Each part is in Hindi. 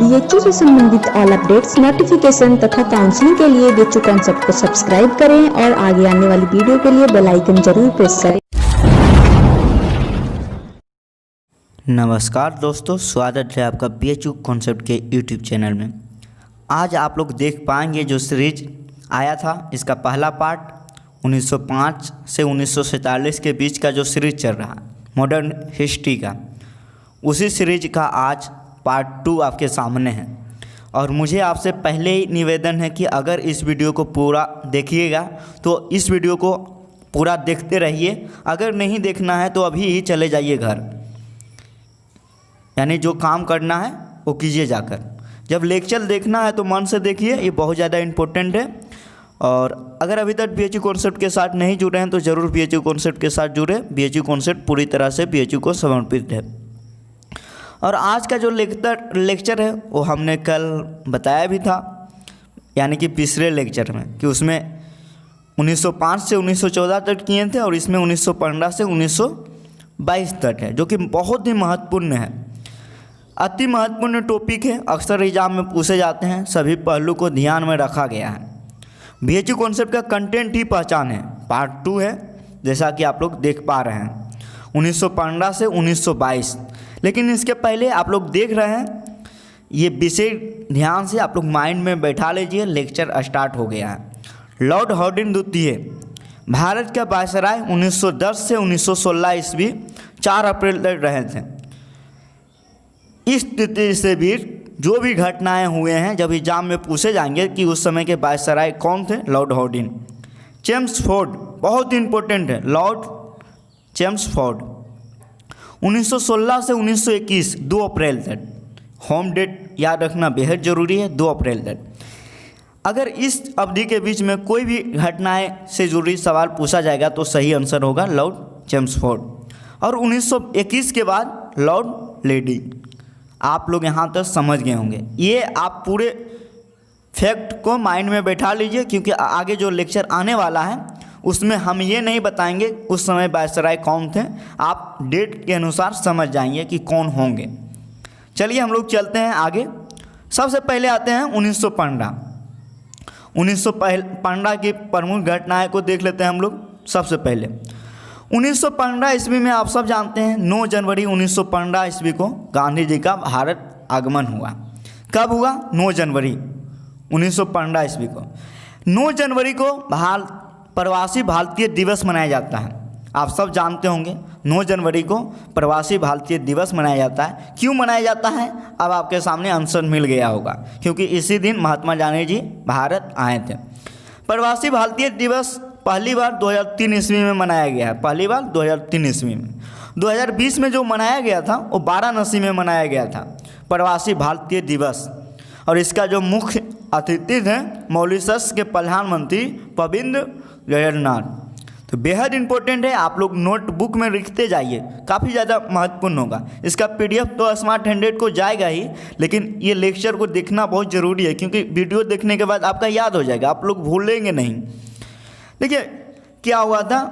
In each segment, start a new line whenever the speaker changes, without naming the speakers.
बीएचयू से संबंधित ऑल अपडेट्स, नोटिफिकेशन तथा काउंसलिंग के लिए बीएचयू कॉन्सेप्ट को सब्सक्राइब करें और आगे आने वाली वीडियो के लिए बेल आइकन जरूर प्रेस करें।
नमस्कार दोस्तों, स्वागत है आपका बीएचयू कॉन्सेप्ट के यूट्यूब चैनल में। आज आप लोग देख पाएंगे जो सीरीज आया था, इसका पहला पार्ट 1905 से 1947 के बीच का जो सीरीज चल रहा है मॉडर्न हिस्ट्री का, उसी सीरीज का आज पार्ट 2 आपके सामने है। और मुझे आपसे पहले ही निवेदन है कि अगर इस वीडियो को पूरा देखिएगा तो इस वीडियो को पूरा देखते रहिए। अगर नहीं देखना है तो अभी ही चले जाइए घर, यानी जो काम करना है वो कीजिए जाकर। जब लेक्चर देखना है तो मन से देखिए, ये बहुत ज़्यादा इम्पोर्टेंट है। और अगर अभी तक बीएचयू कॉन्सेप्ट के साथ नहीं जुड़े हैं तो ज़रूर बीएचयू कॉन्सेप्ट के साथ जुड़े। बीएचयू कॉन्सेप्ट पूरी तरह से बीएचयू को समर्पित है। और आज का जो लेक्चर है वो हमने कल बताया भी था, यानी कि पिछले लेक्चर में, कि उसमें 1905 से 1914 तक किए थे और इसमें 1915 से 1922 तक है, जो कि बहुत ही महत्वपूर्ण है। अति महत्वपूर्ण टॉपिक है, अक्सर एग्जाम में पूछे जाते हैं, सभी पहलू को ध्यान में रखा गया है। बीएचयू कॉन्सेप्ट का कंटेंट ही पहचान है, पार्ट 2 है, जैसा कि आप लोग देख पा रहे हैं 1915 से 1922। लेकिन इसके पहले आप लोग देख रहे हैं, ये विशेष ध्यान से आप लोग माइंड में बैठा लीजिए, लेक्चर स्टार्ट हो गया है। लॉर्ड हॉर्डिंग द्वितीय भारत का वायसराय 1910 से 1916 ईस्वी 4 अप्रैल तक रहे थे। इस तिथि से भी जो भी घटनाएं हुए हैं, जब एग्जाम में पूछे जाएंगे कि उस समय के वायसराय कौन थे, लॉर्ड हॉर्डिंग। चेम्सफोर्ड बहुत ही इंपॉर्टेंट है, लॉर्ड चेम्सफोर्ड 1916 से 1921 2 अप्रैल तक। होम डेट याद रखना बेहद ज़रूरी है, 2 अप्रैल तक। अगर इस अवधि के बीच में कोई भी घटनाएं से जुड़ी सवाल पूछा जाएगा तो सही आंसर होगा लॉर्ड चेम्सफोर्ड। और 1921 के बाद लॉर्ड लेडी। आप लोग यहाँ तक समझ गए होंगे। ये आप पूरे फैक्ट को माइंड में बैठा लीजिए, क्योंकि आगे जो लेक्चर आने वाला है उसमें हम ये नहीं बताएंगे उस समय वायसराय कौन थे, आप डेट के अनुसार समझ जाएंगे कि कौन होंगे। चलिए हम लोग चलते हैं आगे। सबसे पहले आते हैं 1915। 1915 की प्रमुख घटनाएं को देख लेते हैं हम लोग। सबसे पहले 1915 ईस्वी में आप सब जानते हैं 9 जनवरी 1915 ईस्वी को गांधी जी का भारत आगमन हुआ। कब हुआ? 9 जनवरी 1915 ईस्वी को। 9 जनवरी को प्रवासी भारतीय दिवस मनाया जाता है। आप सब जानते होंगे 9 जनवरी को प्रवासी भारतीय दिवस मनाया जाता है। क्यों मनाया जाता है अब आपके सामने आंसर मिल गया होगा, क्योंकि इसी दिन महात्मा गांधी जी भारत आए थे। प्रवासी भारतीय दिवस पहली बार 2003 ईस्वी में मनाया गया है, पहली बार 2003 ईस्वी में। 2020 में जो मनाया गया था वो वाराणसी में मनाया गया था प्रवासी भारतीय दिवस। और इसका जो मुख्य अतिथि थे मॉरिशस के प्रधानमंत्री प्रविंद जगन्नाथ। तो बेहद इंपॉर्टेंट है, आप लोग नोटबुक में लिखते जाइए, काफ़ी ज़्यादा महत्वपूर्ण होगा। इसका पीडीएफ तो स्मार्ट हैंडेड को जाएगा ही, लेकिन ये लेक्चर को देखना बहुत ज़रूरी है, क्योंकि वीडियो देखने के बाद आपका याद हो जाएगा, आप लोग भूलेंगे नहीं। देखिए क्या हुआ था,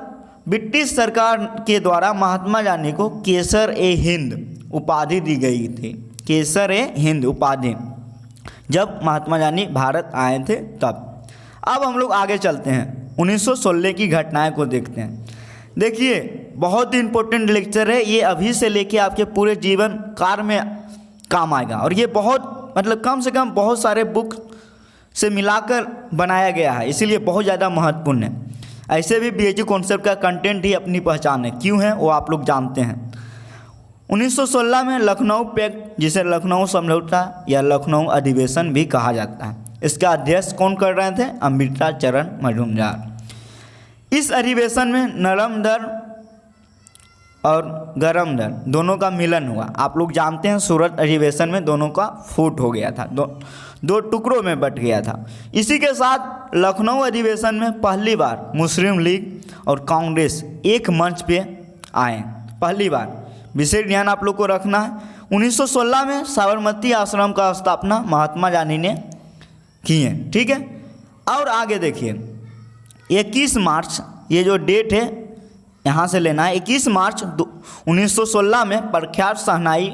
ब्रिटिश सरकार के द्वारा महात्मा गांधी को केसर ए हिंद उपाधि दी गई थी। केसर ए हिंद उपाधि जब महात्मा गांधी भारत आए थे तब। अब हम लोग आगे चलते हैं, 1916 की घटनाएं को देखते हैं। देखिए बहुत ही इंपॉर्टेंट लेक्चर है ये, अभी से लेके आपके पूरे जीवन काल में काम आएगा। और ये बहुत कम से कम बहुत सारे बुक से मिलाकर बनाया गया है, इसीलिए बहुत ज़्यादा महत्वपूर्ण है। ऐसे भी बीएचयू कॉन्सेप्ट का कंटेंट ही अपनी पहचान है, क्यों है वो आप लोग जानते हैं। 1916 में लखनऊ पैक्ट, जिसे लखनऊ समझौता या लखनऊ अधिवेशन भी कहा जाता है, इसका अध्यक्ष कौन कर रहे थे? अमृता चरण मजूमदार। इस अधिवेशन में नरम दर और गरम दर दोनों का मिलन हुआ। आप लोग जानते हैं सूरत अधिवेशन में दोनों का फूट हो गया था, दो टुकड़ों में बट गया था। इसी के साथ लखनऊ अधिवेशन में पहली बार मुस्लिम लीग और कांग्रेस एक मंच पे आए, पहली बार। विशेष ध्यान आप लोग को रखना है। 1916 में साबरमती आश्रम का स्थापना महात्मा गांधी ने किए, ठीक है। और आगे देखिए 21 मार्च, ये जो डेट है यहाँ से लेना है, 21 मार्च 1916 में प्रख्यात शहनाई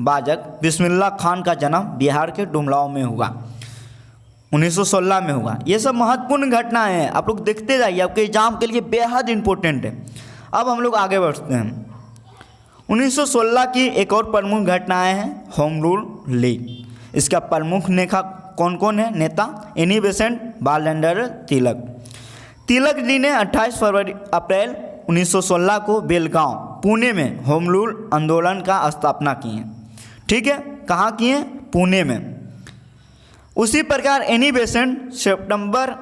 बाजक बिस्मिल्लाह खान का जन्म बिहार के डुमरांव में हुआ, 1916 में हुआ। ये सब महत्वपूर्ण घटनाएं हैं, आप लोग देखते जाइए, आपके एग्जाम के लिए बेहद इंपॉर्टेंट है। अब हम लोग आगे बढ़ते हैं। 1916 की एक और प्रमुख घटनाएं हैं होम रूल लीग। इसका प्रमुख नेता कौन कौन है? नेता एनी बेसेंट बालगंगाधर तिलक। तिलक जी ने 28 अप्रैल 1916 को बेलगांव पुणे में होम रूल आंदोलन का स्थापना की है। ठीक है, कहाँ की है? पुणे में। उसी प्रकार एनी बेसेंट सितंबर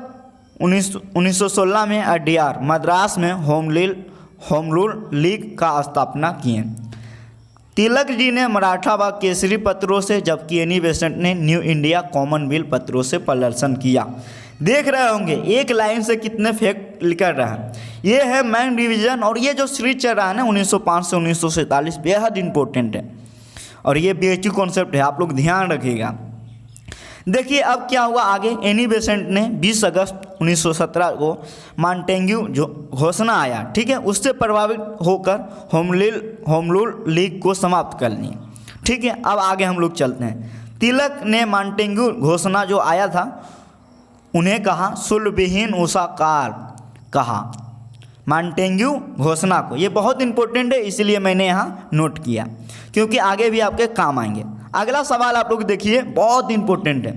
1916 में अड्यार मद्रास में होम रूल लीग का स्थापना किए। तिलक जी ने मराठा व केसरी पत्रों से, जबकि एनी बेसेंट ने न्यू इंडिया कॉमनवेल्थ पत्रों से प्रदर्शन किया। देख रहे होंगे एक लाइन से कितने फैक्ट निकल रहा है। ये है मैन डिवीजन, और ये जो सीरीज चल रहा है ना 1905 से 1947 बेहद इंपॉर्टेंट है, और ये बेसिक कॉन्सेप्ट है, आप लोग ध्यान रखिएगा। देखिए अब क्या हुआ आगे। एनी बेसेंट ने 20 अगस्त 1917 को मॉन्टेग्यू जो घोषणा आया, ठीक है, उससे प्रभावित होकर होम रूल लीग को समाप्त कर लिया। ठीक है, अब आगे हम लोग चलते हैं। तिलक ने मॉन्टेग्यू घोषणा जो आया था उन्हें कहा शुल्कविहीन उषाकाल कहा, मॉन्टेग्यू घोषणा को। ये बहुत इंपॉर्टेंट है, इसलिए मैंने यहाँ नोट किया, क्योंकि आगे भी आपके काम आएंगे। अगला सवाल आप लोग देखिए, बहुत इंपॉर्टेंट है।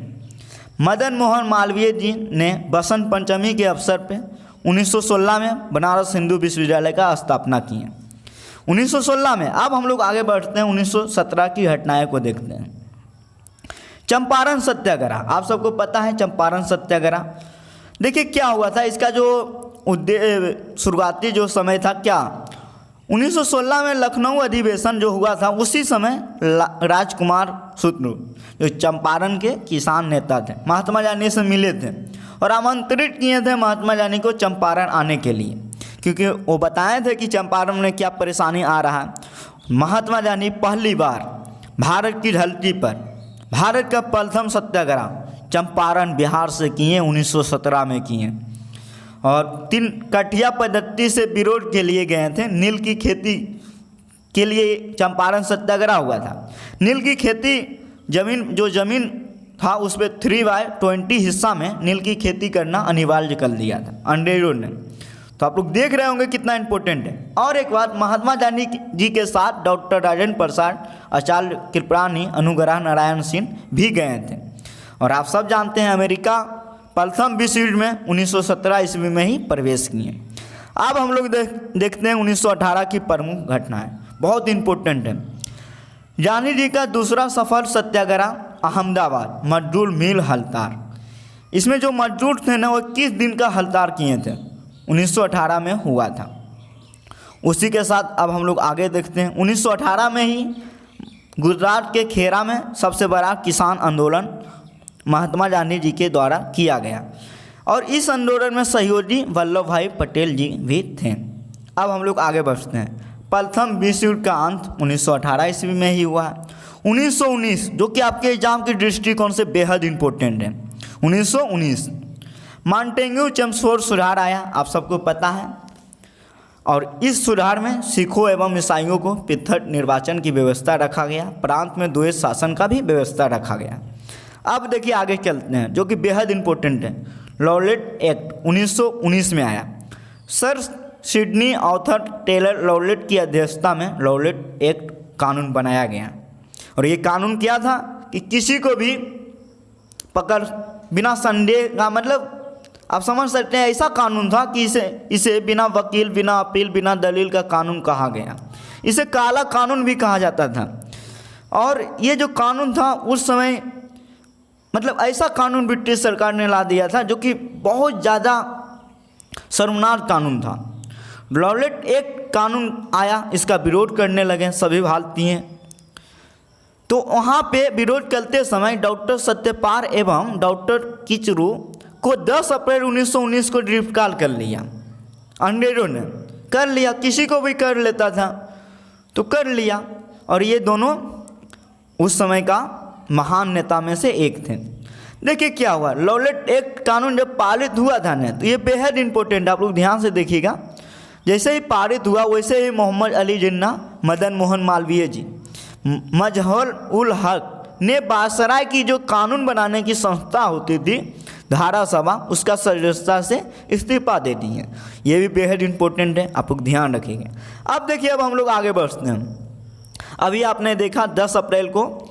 मदन मोहन मालवीय जी ने बसंत पंचमी के अवसर पे 1916 में बनारस हिंदू विश्वविद्यालय का स्थापना की है, 1916 में। अब हम लोग आगे बढ़ते हैं, 1917 की घटनाएं को देखते हैं। चंपारण सत्याग्रह, आप सबको पता है चंपारण सत्याग्रह। देखिए क्या हुआ था, इसका जो शुरुआती जो समय था क्या, 1916 में लखनऊ अधिवेशन जो हुआ था उसी समय राजकुमार शुक्ल जो चंपारण के किसान नेता थे, महात्मा गांधी से मिले थे और आमंत्रित किए थे महात्मा गांधी को चंपारण आने के लिए, क्योंकि वो बताए थे कि चंपारण में क्या परेशानी आ रहा है। महात्मा गांधी पहली बार भारत की धरती पर भारत का प्रथम सत्याग्रह चंपारण बिहार से किए, 1917 में किए, और 3 कठिया पद्धति से विरोध के लिए गए थे। नील की खेती के लिए चंपारण सत्याग्रह हुआ था। नील की खेती जमीन था उस पर 3/20 हिस्सा में नील की खेती करना अनिवार्य कर दिया था अंग्रेजों ने। तो आप लोग देख रहे होंगे कितना इंपॉर्टेंट है। और एक बात, महात्मा गांधी जी के साथ डॉक्टर राजेंद्र प्रसाद, आचार्य कृपलानी, अनुग्रह नारायण सिंह भी गए थे। और आप सब जानते हैं अमेरिका प्रथम विश्व युद्ध में 1917 ईस्वी में ही प्रवेश किए। अब हम लोग देखते हैं 1918 की प्रमुख घटनाएं, बहुत इंपॉर्टेंट है। गांधी जी का दूसरा सफल सत्याग्रह अहमदाबाद मजदूर मिल हड़ताल। इसमें जो मजदूर थे ना वो 21 दिन का हड़ताल किए थे, 1918 में हुआ था। उसी के साथ अब हम लोग आगे देखते हैं, 1918 में ही गुजरात के खेरा में सबसे बड़ा किसान आंदोलन महात्मा गांधी जी के द्वारा किया गया, और इस आंदोलन में सहयोगी वल्लभ भाई पटेल जी भी थे। अब हम लोग आगे बढ़ते हैं। प्रथम विश्व युद्ध का अंत 1918 ईस्वी में ही हुआ। 1919 जो कि आपके एग्जाम के दृष्टिकोण से बेहद इंपॉर्टेंट है। 1919 मॉन्टेग्यू चेम्सफोर्ड सुधार आया, आप सबको पता है, और इस सुधार में सिखों एवं ईसाइयों को पृथक निर्वाचन की व्यवस्था रखा गया, प्रांत में द्वैत शासन का भी व्यवस्था रखा गया। अब देखिए आगे चलते हैं, जो कि बेहद इंपॉर्टेंट है। लॉरेट एक्ट 1919 में आया। Sir Sidney Arthur Taylor Rowlatt की अध्यक्षता में लॉरेट एक्ट कानून बनाया गया, और ये कानून क्या था कि किसी को भी पकड़ बिना संदेह का, मतलब आप समझ सकते हैं, ऐसा कानून था कि इसे बिना वकील, बिना अपील, बिना दलील का कानून कहा गया। इसे काला कानून भी कहा जाता था। और ये जो कानून था उस समय, मतलब ऐसा कानून ब्रिटिश सरकार ने ला दिया था जो कि बहुत ज़्यादा शर्मनाक कानून था। लॉरेट एक्ट कानून आया, इसका विरोध करने लगे सभी भारतीय। तो वहाँ पे विरोध करते समय डॉक्टर सत्यपाल एवं डॉक्टर किचरू को 10 अप्रैल 1919 को गिरफ्तार कर लिया। अंग्रेजों ने कर लिया, किसी को भी कर लेता था तो कर लिया। और ये दोनों उस समय का महान नेता में से एक थे। देखिए क्या हुआ, लॉरेट एक्ट कानून जब पारित हुआ था ना, तो ये बेहद इंपॉर्टेंट, आप लोग ध्यान से देखिएगा। जैसे ही पारित हुआ वैसे ही मोहम्मद अली जिन्ना, मदन मोहन मालवीय जी, मजहर उल हक ने बासराय की जो कानून बनाने की संस्था होती थी धारा सभा, उसका सदस्यता से इस्तीफा दे दी है। ये भी बेहद इंपॉर्टेंट है, आप लोग ध्यान रखेंगे। अब देखिए, अब हम लोग आगे बढ़ते हैं। अभी आपने देखा 10 अप्रैल को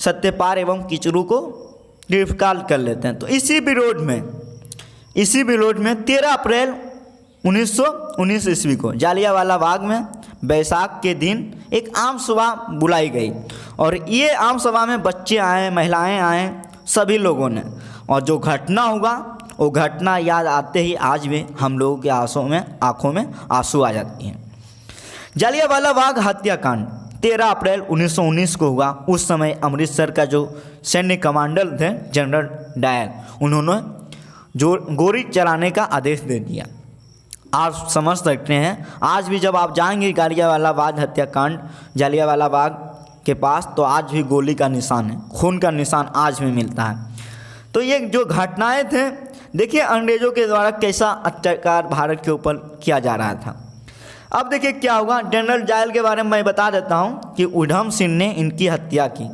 सत्यपाल एवं किचलू को गिरफ्तार कर लेते हैं। तो इसी विरोध में 13 अप्रैल 1919 ईस्वी को जालियांवाला बाग में बैसाख के दिन एक आम सभा बुलाई गई और ये आम सभा में बच्चे आए, महिलाएं आए, सभी लोगों ने, और जो घटना हुआ वो घटना याद आते ही आज भी हम लोगों के आंखों में आंसू आ जाती हैं। जालियांवाला बाग हत्याकांड 13 अप्रैल 1919 को हुआ। उस समय अमृतसर का जो सैन्य कमांडर थे जनरल डायर, उन्होंने जो गोली चलाने का आदेश दे दिया। आप समझ सकते हैं, आज भी जब आप जाएंगे जालियांवाला बाग हत्याकांड जालियांवाला बाग के पास, तो आज भी गोली का निशान है, खून का निशान आज भी मिलता है। तो ये जो घटनाएं थे, देखिए अंग्रेज़ों के द्वारा कैसा अत्याचार भारत के ऊपर किया जा रहा था। अब देखिए क्या होगा। जनरल डायर के बारे में मैं बता देता हूँ कि उधम सिंह ने इनकी हत्या की,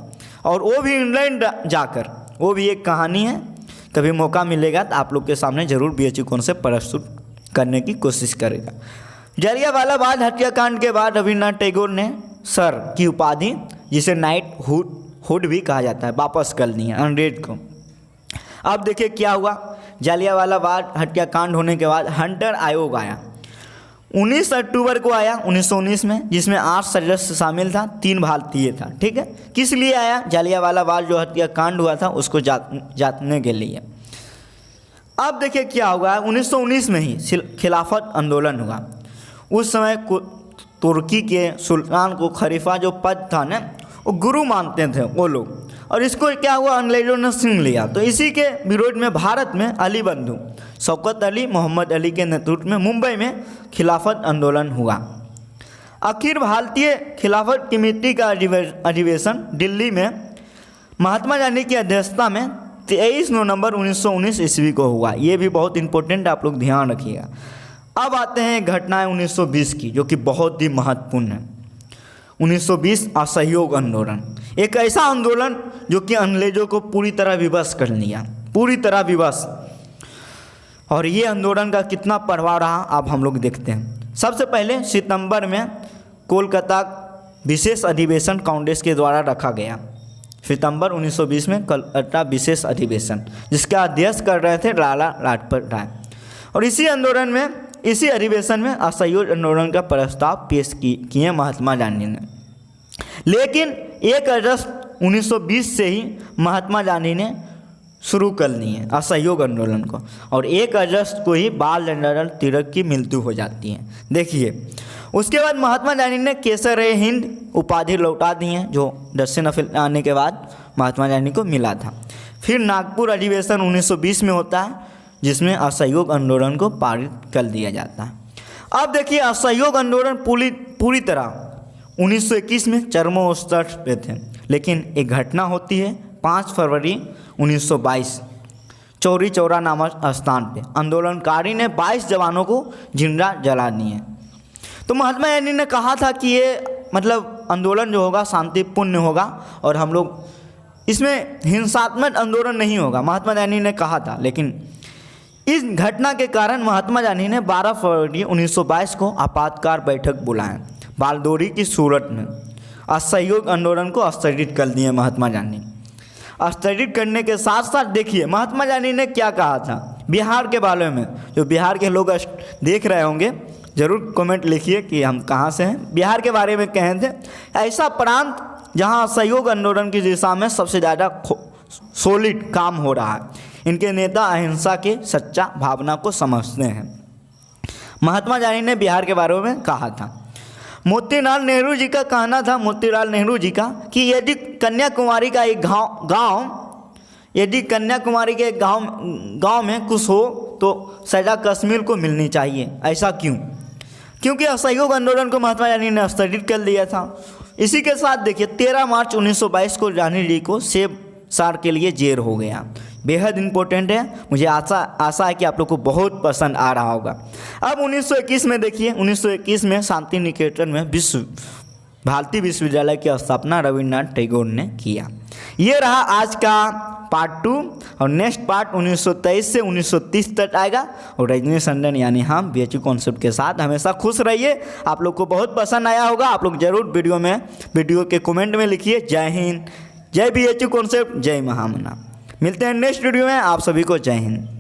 और वो भी इंग्लैंड जाकर। वो भी एक कहानी है, कभी मौका मिलेगा तो आप लोग के सामने जरूर BHU कॉन्सेप्ट प्रस्तुत करने की कोशिश करेगा। जालियांवाला बाग हत्याकांड के बाद रविन्द्रनाथ टैगोर ने सर की उपाधि, जिसे नाइट हुड भी कहा जाता है, वापस कर दी है अंग्रेज को। अब देखिए क्या हुआ। जालियांवाला बाग हत्याकांड होने के बाद हंटर आयोग आया, 19 अक्टूबर को आया 1919 में, जिसमें 8 सदस्य शामिल था, 3 भारतीय था। ठीक है, किस लिए आया? जालियांवाला बाग जो हत्याकांड हुआ था उसको जांचने के लिए। अब देखिए क्या होगा। 1919 में ही खिलाफत आंदोलन हुआ। उस समय तुर्की के सुल्तान को खलीफा जो पद था ना, वो गुरु मानते थे वो लोग, और इसको क्या हुआ, अंग्रेजों ने छीन लिया। तो इसी के विरोध में भारत में अली बंधु शौकत अली, मोहम्मद अली के नेतृत्व में मुंबई में खिलाफत आंदोलन हुआ। अखिल भारतीय खिलाफत कमेटी का अधिवेशन दिल्ली में महात्मा गांधी की अध्यक्षता में 23 नवंबर 1919 ईस्वी को हुआ। ये भी बहुत इंपॉर्टेंट, आप लोग ध्यान रखिएगा। अब आते हैं घटनाएं 1920 की, जो कि बहुत ही महत्वपूर्ण है। 1920 असहयोग आंदोलन, एक ऐसा आंदोलन जो कि अंग्रेजों को पूरी तरह विवश कर लिया, पूरी तरह विवश। और ये आंदोलन का कितना प्रभाव रहा अब हम लोग देखते हैं। सबसे पहले सितंबर में कोलकाता विशेष अधिवेशन कांग्रेस के द्वारा रखा गया। सितंबर 1920 में कोलकाता विशेष अधिवेशन, जिसका अध्यक्ष कर रहे थे लाला लाजपत राय। और इसी अधिवेशन में असहयोग आंदोलन का प्रस्ताव पेश किए महात्मा गांधी ने। लेकिन 1 अगस्त 1920 से ही महात्मा गांधी ने शुरू कर दिए असहयोग आंदोलन को, और 1 अगस्त को ही बाल गंगाधर तिलक की मृत्यु हो जाती है। देखिए, उसके बाद महात्मा गांधी ने केसर-ए-हिंद उपाधि लौटा दी है, जो दक्षिण अफ्रीका आने के बाद महात्मा गांधी को मिला था। फिर नागपुर अधिवेशन 1920 में होता है, जिसमें असहयोग आंदोलन को पारित कर दिया जाता है। अब देखिए, असहयोग आंदोलन पूरी तरह 1921 में चरमोत्कर्ष पे थे। लेकिन एक घटना होती है 5 फरवरी 1922, चौरी चौरा नामक स्थान पे आंदोलनकारी ने 22 जवानों को जिंदा जला दिए। तो महात्मा गांधी ने कहा था कि ये आंदोलन जो होगा शांतिपूर्ण होगा, और हम लोग इसमें हिंसात्मक आंदोलन नहीं होगा, महात्मा गांधी ने कहा था। लेकिन इस घटना के कारण महात्मा गांधी ने 12 फरवरी 1922 को आपातकाल बैठक बुलाया बालदोरी की सूरत में। असहयोग आंदोलन को स्थगित कर दिए महात्मा गांधी। स्थगित करने के साथ साथ देखिए महात्मा गांधी ने क्या कहा था बिहार के बारे में। जो बिहार के लोग देख रहे होंगे ज़रूर कमेंट लिखिए कि हम कहाँ से हैं। बिहार के बारे में कहे थे, ऐसा प्रांत जहाँ असहयोग आंदोलन की दिशा में सबसे ज़्यादा सॉलिड काम हो रहा है। इनके नेता अहिंसा के सच्चा भावना को समझते हैं। महात्मा गांधी ने बिहार के बारे में कहा था। मोतीलाल नेहरू जी का कहना था, मोतीलाल नेहरू जी का, कि यदि कन्याकुमारी का एक गांव में कुछ हो तो सजा कश्मीर को मिलनी चाहिए। ऐसा क्यों? क्योंकि असहयोग आंदोलन को महात्मा गांधी ने स्थगित कर दिया था। इसी के साथ देखिए 13 मार्च 1922 को गांधी जी को 6 साल के लिए जेल हो गया। बेहद इंपॉर्टेंट है, मुझे आशा है कि आप लोग को बहुत पसंद आ रहा होगा। अब 1921 में देखिए, 1921 में शांति निकेतन में विश्व भारतीय विश्वविद्यालय की स्थापना रविन्द्रनाथ टैगोर ने किया। ये रहा आज का पार्ट 2 और नेक्स्ट पार्ट 1923 से 1930 तक आएगा। और रजनी टंडन यानी हम BHU कॉन्सेप्ट के साथ हमेशा खुश रहिए। आप लोग को बहुत पसंद आया होगा। आप लोग जरूर वीडियो के कमेंट में लिखिए जय हिंद, जय BHU कॉन्सेप्ट, जय महामना। मिलते हैं नेक्स्ट वीडियो में। आप सभी को जय हिंद।